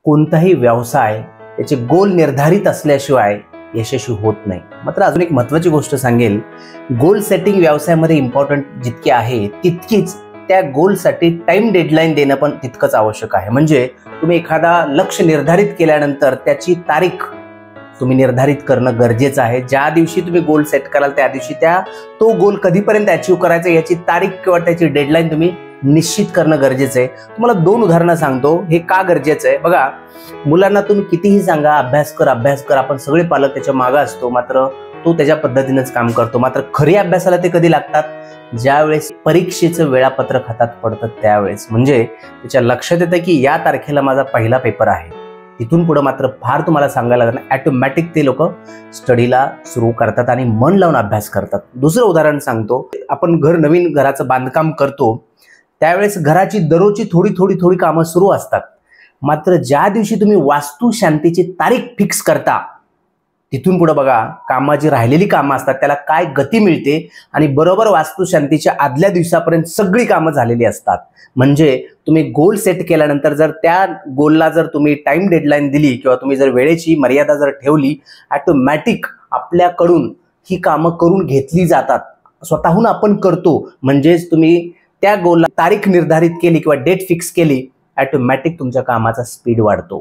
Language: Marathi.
कोणताही व्यवसाय त्याचे गोल निर्धारित असल्याशिवाय यशस्वी होत नाही। मात्र अजून एक महत्त्वाची गोष्ट सांगेल, गोल सेटिंग व्यवसायामध्ये इम्पॉर्टंट जितके आहे तितकीच त्या गोलसाठी टाइम डेडलाईन देणं पण तितकंच आवश्यक आहे। म्हणजे तुम्ही एखादा लक्ष्य निर्धारित केल्यानंतर त्याची तारीख तुम्ही निर्धारित करणं गरजेचं आहे। ज्या दिवशी तुम्ही गोल सेट कराल त्या दिवशी तो गोल कधीपर्यंत अचीव करायचा याची तारीख किंवा त्याची डेडलाईन तुम्ही निश्चित करणं गरजेचं आहे। तुम्हाला 2 उदाहरणं सांगतो, हे का गरजेचं आहे। बघा, मुलांना तुम्ही कितीही सांगा अभ्यास कर, आपण सगळे पालक त्याच्या मागे असतो, मात्र तो त्याच्या पद्धतीनेच काम करतो। मात्र खरी अभ्यासाला ते कधी लागतात, ज्यावेळेस परीक्षेचं वेळापत्रक हातात पडतं त्यावेळेस। म्हणजे त्याच्या लक्षात येतं की या तारखेला माझा पहिला पेपर आहे। तिथून पुढे मात्र फार तुम्हाला सांगायला लागणार, ऑटोमॅटिक ते लोक स्टडीला सुरू करतात आणि मन लावून अभ्यास करतात। दुसरं उदाहरण सांगतो, आपण नवीन घराचं बांधकाम करतो त्यावेळेस घराची दररोजची थोडी कामं सुरू असतात। मात्र ज्या दिवशी तुम्ही वास्तू शांतीची तारीख फिक्स करता तिथून पुढे बघा, कामाची राहिलेली कामं असतात त्याला काय गती मिळते आणि बरोबर वास्तू शांतीच्या आदल्या दिवसापर्यंत सगळी कामं झालेली असतात। म्हणजे तुम्ही गोल सेट केल्यानंतर जर त्या गोलला जर तुम्ही टाइम डेडलाईन दिली किंवा तुम्ही जर वेळेची मर्यादा जर ठेवली, ऑटोमॅटिक आपल्याकडून ही कामं करून घेतली जातात, स्वतःहून आपण करतो। म्हणजेच तुम्ही त्या गोलला तारीख निर्धारित केली किंवा डेट फिक्स केली, ऑटोमॅटिक तुमच्या कामाचा स्पीड वाढतो।